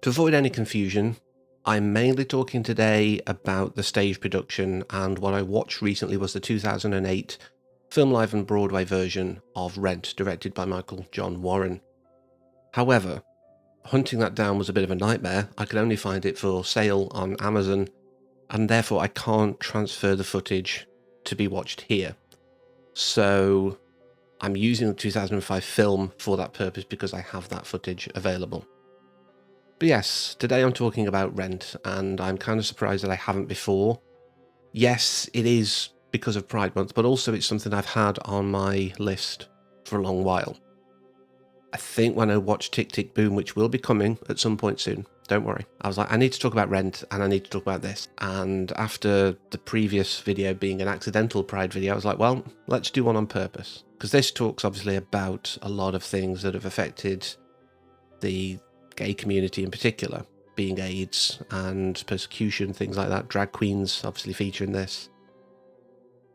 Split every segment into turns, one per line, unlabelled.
To avoid any confusion, I'm mainly talking today about the stage production, and what I watched recently was the 2008 Film Live and Broadway version of Rent, directed by Michael John Warren. However, hunting that down was a bit of a nightmare. I could only find it for sale on Amazon, and therefore I can't transfer the footage to be watched here. So I'm using the 2005 film for that purpose because I have that footage available. But yes, today I'm talking about Rent, and I'm kind of surprised that I haven't before. Yes, it is because of Pride Month, but also it's something I've had on my list for a long while. I think when I watch Tick Tick Boom, which will be coming at some point soon, don't worry, I was like, I need to talk about Rent and I need to talk about this. And after the previous video being an accidental Pride video, I was like, well, let's do one on purpose. Because this talks obviously about a lot of things that have affected the gay community in particular, being AIDS and persecution, things like that. Drag queens obviously feature in this.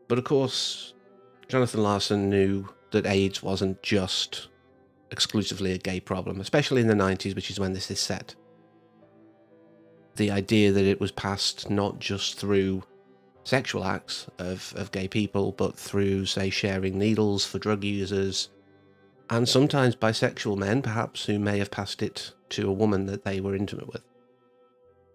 But of course, Jonathan Larson knew that AIDS wasn't just exclusively a gay problem, especially in the 90s, which is when this is set. The idea that it was passed not just through sexual acts of gay people, but through, say, sharing needles for drug users, and sometimes bisexual men, perhaps, who may have passed it to a woman that they were intimate with.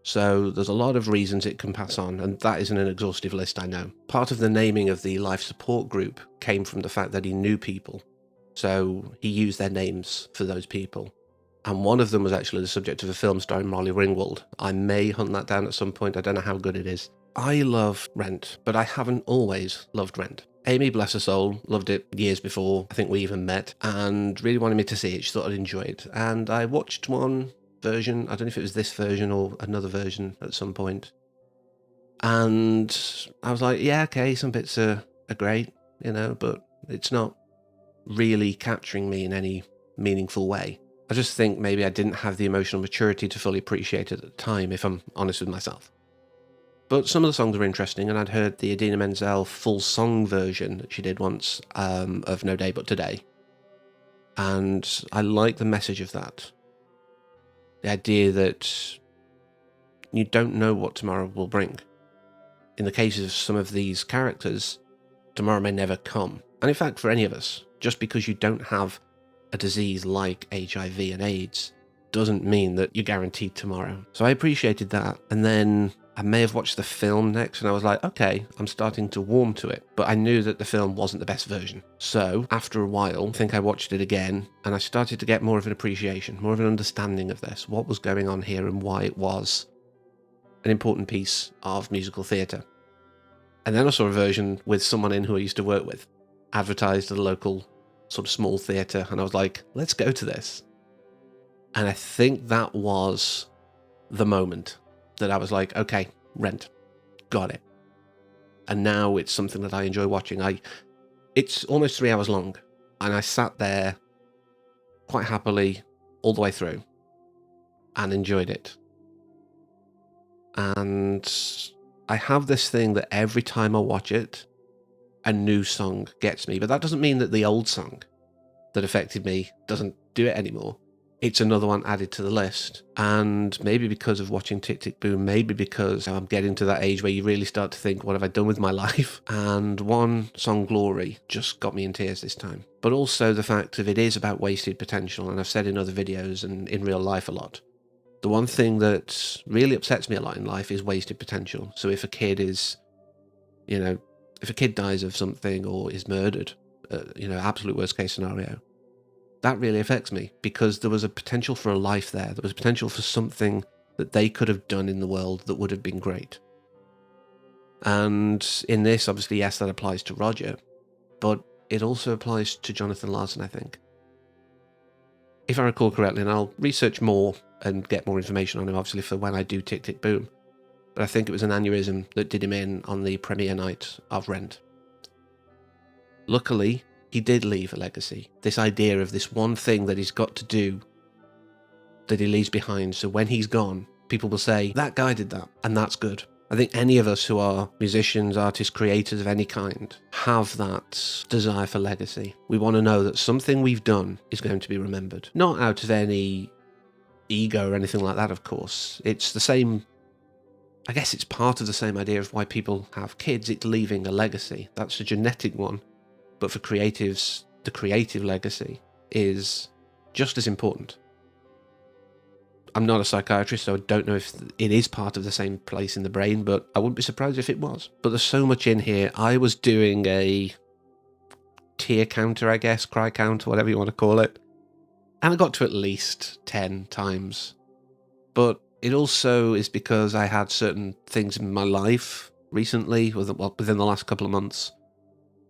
So there's a lot of reasons it can pass on, and that isn't an exhaustive list, I know. Part of the naming of the life support group came from the fact that he knew people, so he used their names for those people. And one of them was actually the subject of a film starring Molly Ringwald. I may hunt that down at some point, I don't know how good it is. I love Rent, but I haven't always loved Rent. Amy, bless her soul, loved it years before I think we even met, and really wanted me to see it. She thought I'd enjoy it. And I watched one version, I don't know if it was this version or another version at some point. And I was like, yeah, okay, some bits are great, but it's not really capturing me in any meaningful way. I just think maybe I didn't have the emotional maturity to fully appreciate it at the time, if I'm honest with myself. But some of the songs are interesting, and I'd heard the Idina Menzel full song version that she did once of No Day But Today. And I like the message of that. The idea that you don't know what tomorrow will bring. In the cases of some of these characters, tomorrow may never come. And in fact, for any of us, just because you don't have a disease like HIV and AIDS doesn't mean that you're guaranteed tomorrow. So I appreciated that. And then I may have watched the film next, and I was like, okay, I'm starting to warm to it. But I knew that the film wasn't the best version. So after a while, I think I watched it again, and I started to get more of an appreciation, more of an understanding of this, what was going on here and why it was an important piece of musical theatre. And then I saw a version with someone in who I used to work with, advertised at a local sort of small theatre, and I was like, let's go to this. And I think that was the moment that I was like, okay, Rent, got it. And now it's something that I enjoy watching. It's almost 3 hours long, and I sat there quite happily all the way through and enjoyed it. And I have this thing that every time I watch it, a new song gets me. But that doesn't mean that the old song that affected me doesn't do it anymore. It's another one added to the list. And maybe because of watching Tick Tick Boom, maybe because I'm getting to that age where you really start to think, what have I done with my life? And one song, Glory, just got me in tears this time. But also the fact that it is about wasted potential, and I've said in other videos and in real life a lot. The one thing that really upsets me a lot in life is wasted potential. So if a kid is, if a kid dies of something or is murdered, absolute worst case scenario, that really affects me, because there was a potential for a life there. There was a potential for something that they could have done in the world that would have been great. And in this, obviously, yes, that applies to Roger, but it also applies to Jonathan Larson, I think. If I recall correctly, and I'll research more and get more information on him, obviously, for when I do Tick Tick Boom, but I think it was an aneurysm that did him in on the premiere night of Rent. Luckily, he did leave a legacy. This idea of this one thing that he's got to do that he leaves behind, so when he's gone, people will say, that guy did that, and that's good. I think any of us who are musicians, artists, creators of any kind have that desire for legacy. We want to know that something we've done is going to be remembered. Not out of any ego or anything like that, of course. It's the same, I guess it's part of the same idea of why people have kids. It's leaving a legacy. That's a genetic one. But for creatives, the creative legacy is just as important. I'm not a psychiatrist, so I don't know if it is part of the same place in the brain, but I wouldn't be surprised if it was. But there's so much in here. I was doing a tear counter, I guess, cry counter, whatever you want to call it. And I got to at least 10 times. But it also is because I had certain things in my life recently, within the last couple of months,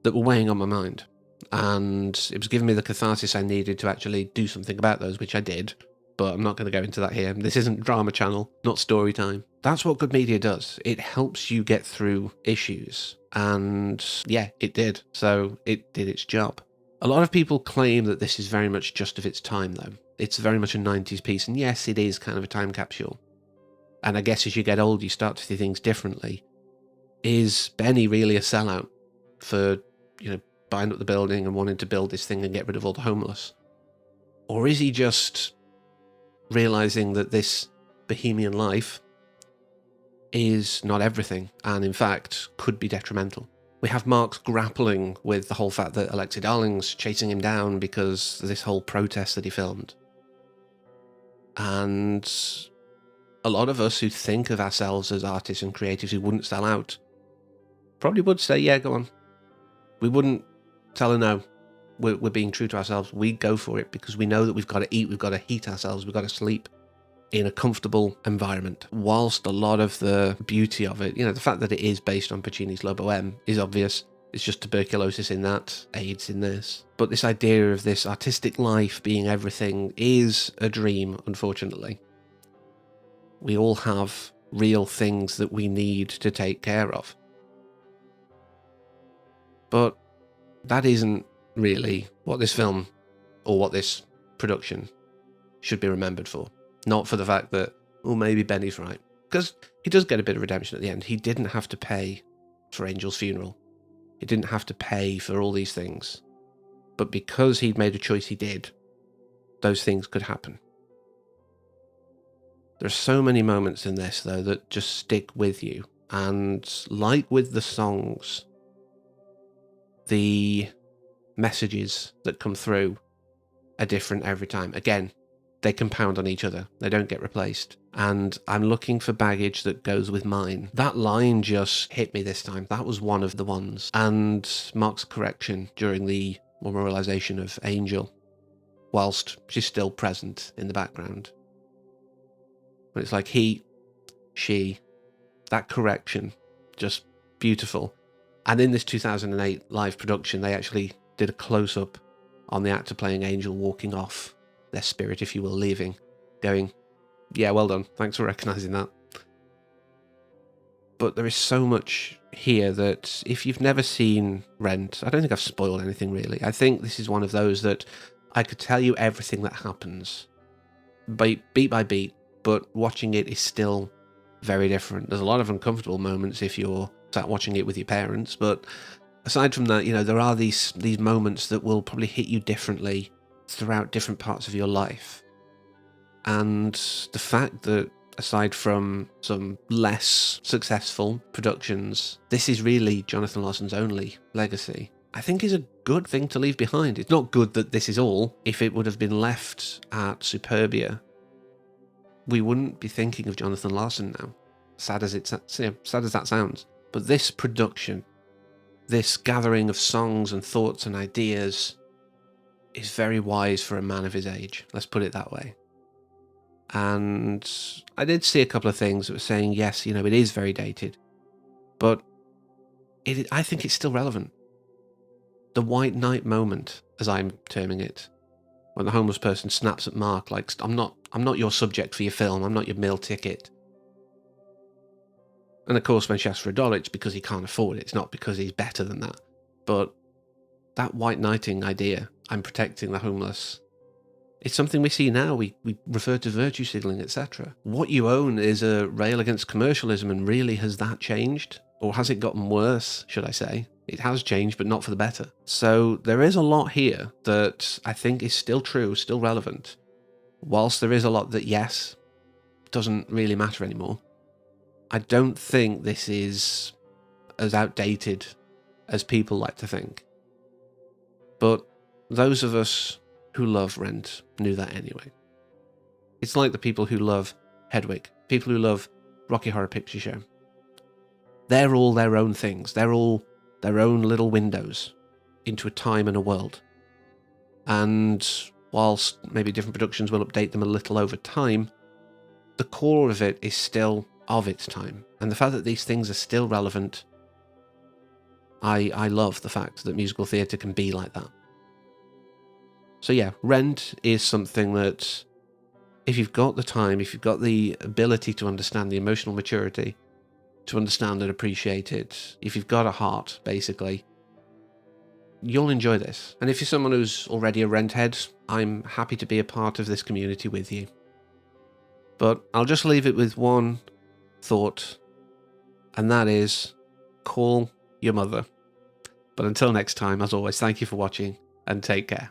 that were weighing on my mind. And it was giving me the catharsis I needed to actually do something about those, which I did. But I'm not going to go into that here. This isn't Drama Channel, not story time. That's what good media does. It helps you get through issues. And yeah, it did. So it did its job. A lot of people claim that this is very much just of its time, though. It's very much a 90s piece. And yes, it is kind of a time capsule. And I guess as you get older, you start to see things differently. Is Benny really a sellout for, buying up the building and wanting to build this thing and get rid of all the homeless? Or is he just realizing that this bohemian life is not everything, and in fact could be detrimental? We have Marx grappling with the whole fact that Alexei Darling's chasing him down because of this whole protest that he filmed. And a lot of us who think of ourselves as artists and creatives who wouldn't sell out probably would say, yeah, go on. We wouldn't tell her no. We're being true to ourselves. We go for it because we know that we've got to eat, we've got to heat ourselves, we've got to sleep in a comfortable environment. Whilst a lot of the beauty of it, the fact that it is based on Puccini's La Boheme is obvious. It's just tuberculosis in that, AIDS in this. But this idea of this artistic life being everything is a dream, unfortunately. We all have real things that we need to take care of. But that isn't really what this film or what this production should be remembered for. Not for the fact that, maybe Benny's right. Because he does get a bit of redemption at the end. He didn't have to pay for Angel's funeral. He didn't have to pay for all these things. But because he'd made a choice he did, those things could happen. There's so many moments in this, though, that just stick with you. And like with the songs, the messages that come through are different every time. Again, they compound on each other. They don't get replaced. And I'm looking for baggage that goes with mine. That line just hit me this time. That was one of the ones. And Mark's correction during the memorialization of Angel, whilst she's still present in the background. But it's like he, she, that correction, just beautiful. And in this 2008 live production, they actually did a close-up on the actor playing Angel walking off, their spirit, if you will, leaving, going, yeah, well done, thanks for recognising that. But there is so much here that if you've never seen Rent, I don't think I've spoiled anything really. I think this is one of those that I could tell you everything that happens, beat by beat, but watching it is still very different. There's a lot of uncomfortable moments if you're sat watching it with your parents, but aside from that, there are these moments that will probably hit you differently throughout different parts of your life. And the fact that aside from some less successful productions, this is really Jonathan Larson's only legacy, I think is a good thing to leave behind. It's not good that this is all. If it would have been left at Superbia, we wouldn't be thinking of Jonathan Larson now. Sad as that sounds. But this production, this gathering of songs and thoughts and ideas, is very wise for a man of his age. Let's put it that way. And I did see a couple of things that were saying, yes, it is very dated, but I think it's still relevant. The white knight moment, as I'm terming it, when the homeless person snaps at Mark like, I'm not your subject for your film, I'm not your meal ticket. And of course, when she asks for $1, it's because he can't afford it. It's not because he's better than that. But that white knighting idea, I'm protecting the homeless, it's something we see now. We refer to virtue signaling, etc. What you own is a rail against commercialism, and really, has that changed? Or has it gotten worse, should I say? It has changed, but not for the better. So there is a lot here that I think is still true, still relevant. whilst there is a lot that, yes, doesn't really matter anymore, I don't think this is as outdated as people like to think. But those of us who love Rent knew that anyway. It's like the people who love Hedwig, people who love Rocky Horror Picture Show. They're all their own things. They're all their own little windows into a time and a world. And whilst maybe different productions will update them a little over time, the core of it is still of its time. And the fact that these things are still relevant, I love the fact that musical theatre can be like that. So yeah, Rent is something that, if you've got the time, if you've got the ability to understand the emotional maturity, to understand and appreciate it, if you've got a heart, basically, you'll enjoy this. And if you're someone who's already a Rent head, I'm happy to be a part of this community with you. But I'll just leave it with one thought, and that is, call your mother. But until next time, as always, thank you for watching, and take care.